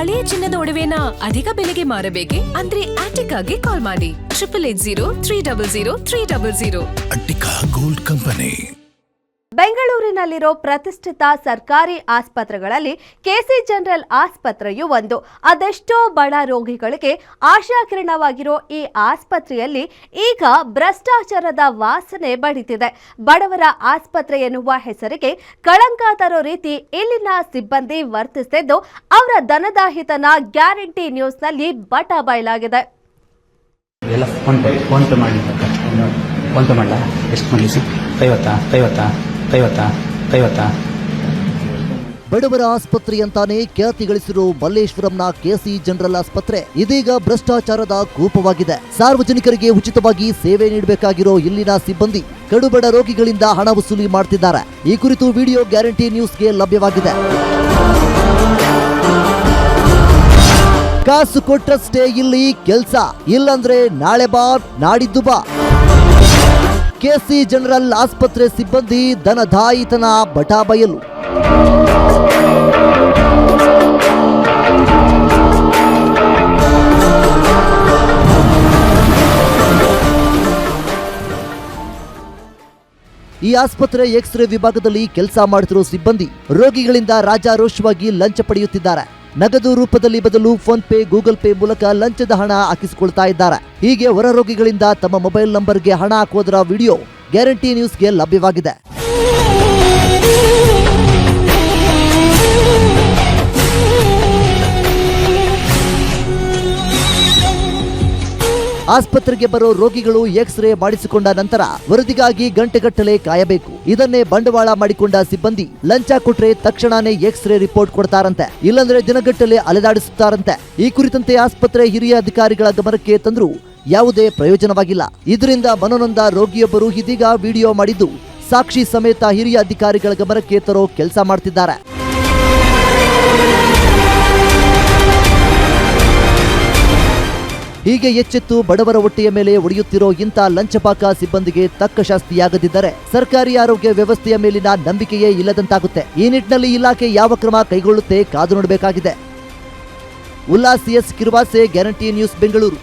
ಹಳೆಯ ಚಿನ್ನದ ಒಡವೆನ ಅಧಿಕ ಬೆಲೆಗೆ ಮಾರಬೇಕೆ? ಅಂದ್ರೆ ಆಟಿಕಾಗೆ ಕಾಲ್ ಮಾಡಿ 8880300300. Attica gold company. ಬೆಂಗಳೂರಿನಲ್ಲಿರೋ ಪ್ರತಿಷ್ಠಿತ ಸರ್ಕಾರಿ ಆಸ್ಪತ್ರೆಗಳಲ್ಲಿ ಕೆಸಿ ಜನರಲ್ ಆಸ್ಪತ್ರೆಯೂ ಒಂದು. ಅದೆಷ್ಟೋ ಬಡ ರೋಗಿಗಳಿಗೆ ಆಶಾಕಿರಣವಾಗಿರೋ ಈ ಆಸ್ಪತ್ರೆಯಲ್ಲಿ ಈಗ ಭ್ರಷ್ಟಾಚಾರದ ವಾಸನೆ ಬಡಿತಿದೆ. ಬಡವರ ಆಸ್ಪತ್ರೆ ಎನ್ನುವ ಹೆಸರಿಗೆ ಕಳಂಕ ತರೋ ರೀತಿ ಇಲ್ಲಿನ ಸಿಬ್ಬಂದಿ ವರ್ತಿಸುತ್ತಿದ್ದು ಅವರ ಧನದಾಹಿತನ ಗ್ಯಾರಂಟಿ ನ್ಯೂಸ್ನಲ್ಲಿ ಬಟ ಬಯಲಾಗಿದೆ. ಬಡವರ ಆಸ್ಪತ್ರೆ ಅಂತಾನೆ ಖ್ಯಾತಿ ಗಳಿಸಿರೋ ಮಲ್ಲೇಶ್ವರಂನ ಕೆಸಿ ಜನರಲ್ ಆಸ್ಪತ್ರೆ ಇದೀಗ ಭ್ರಷ್ಟಾಚಾರದ ಕೂಪವಾಗಿದೆ. ಸಾರ್ವಜನಿಕರಿಗೆ ಉಚಿತವಾಗಿ ಸೇವೆ ನೀಡಬೇಕಾಗಿರೋ ಇಲ್ಲಿನ ಸಿಬ್ಬಂದಿ ಕಡುಬಡ ರೋಗಿಗಳಿಂದ ಹಣ ವಸೂಲಿ ಮಾಡ್ತಿದ್ದಾರೆ. ಈ ಕುರಿತು ವಿಡಿಯೋ ಗ್ಯಾರಂಟಿ ನ್ಯೂಸ್ಗೆ ಲಭ್ಯವಾಗಿದೆ. ಕಾಸು ಕೊಟ್ರಷ್ಟೇ ಇಲ್ಲಿ ಕೆಲಸ, ಇಲ್ಲಂದ್ರೆ ನಾಳೆ ಬಾ ನಾಡಿದ್ದು ಬಾ. ಕೆಸಿ ಜನರಲ್ ಆಸ್ಪತ್ರೆ ಸಿಬ್ಬಂದಿ ಧನದಾಯಿತನ ಬಟಾ ಬಯಲು. ಈ ಆಸ್ಪತ್ರೆ ಎಕ್ಸ್ರೇ ವಿಭಾಗದಲ್ಲಿ ಕೆಲಸ ಮಾಡುತ್ತಿರುವ ಸಿಬ್ಬಂದಿ ರೋಗಿಗಳಿಂದ ರಾಜಾರೋಷವಾಗಿ ಲಂಚ ಪಡೆಯುತ್ತಿದ್ದಾರೆ. ನಗದು ರೂಪದಲ್ಲಿ ಬದಲು ಫೋನ್ ಪೇ, ಗೂಗಲ್ ಪೇ ಮೂಲಕ ಲಂಚದ ಹಣ ಹಾಕಿಸಿಕೊಳ್ತಾ ಇದ್ದಾರೆ. ಹೀಗೆ ಹೊರ ರೋಗಿಗಳಿಂದ ತಮ್ಮ ಮೊಬೈಲ್ ನಂಬರ್ಗೆ ಹಣ ಹಾಕುವುದರ ವಿಡಿಯೋ ಗ್ಯಾರಂಟಿ ನ್ಯೂಸ್ಗೆ ಲಭ್ಯವಾಗಿದೆ. ಆಸ್ಪತ್ರೆಗೆ ಬರೋ ರೋಗಿಗಳು ಎಕ್ಸ್ರೇ ಮಾಡಿಸಿಕೊಂಡ ನಂತರ ವರದಿಗಾಗಿ ಗಂಟೆಗಟ್ಟಲೆ ಕಾಯಬೇಕು. ಇದನ್ನೇ ಬಂಡವಾಳ ಮಾಡಿಕೊಂಡ ಸಿಬ್ಬಂದಿ ಲಂಚ ಕೊಟ್ರೆ ತಕ್ಷಣನೇ ಎಕ್ಸ್ರೇ ರಿಪೋರ್ಟ್ ಕೊಡ್ತಾರಂತೆ, ಇಲ್ಲಂದ್ರೆ ದಿನಗಟ್ಟಲೆ ಅಲೆದಾಡಿಸುತ್ತಾರಂತೆ. ಈ ಕುರಿತಂತೆ ಆಸ್ಪತ್ರೆ ಹಿರಿಯ ಅಧಿಕಾರಿಗಳ ಗಮನಕ್ಕೆ ತಂದ್ರು ಯಾವುದೇ ಪ್ರಯೋಜನವಾಗಿಲ್ಲ. ಇದರಿಂದ ಮನನೊಂದ ರೋಗಿಯೊಬ್ಬರು ಇದೀಗ ವಿಡಿಯೋ ಮಾಡಿದ್ದು ಸಾಕ್ಷಿ ಸಮೇತ ಹಿರಿಯ ಅಧಿಕಾರಿಗಳ ಗಮನಕ್ಕೆ ತರೋ ಕೆಲಸ ಮಾಡ್ತಿದ್ದಾರೆ. ಹೀಗೆ ಎಚ್ಚೆತ್ತು ಬಡವರ ಹೊಟ್ಟೆಯ ಮೇಲೆ ಒಡೆಯುತ್ತಿರೋ ಇಂಥ ಲಂಚಪಾಕ ಸಿಬ್ಬಂದಿಗೆ ತಕ್ಕ ಶಾಸ್ತಿಯಾಗದಿದ್ದರೆ ಸರ್ಕಾರಿ ಆರೋಗ್ಯ ವ್ಯವಸ್ಥೆಯ ಮೇಲಿನ ನಂಬಿಕೆಯೇ ಇಲ್ಲದಂತಾಗುತ್ತೆ. ಈ ನಿಟ್ಟಿನಲ್ಲಿ ಇಲಾಖೆ ಯಾವ ಕ್ರಮ ಕೈಗೊಳ್ಳುತ್ತೆ ಕಾದು ನೋಡಬೇಕಾಗಿದೆ. Ullas S Kirwase, guarantee news, Bengaluru.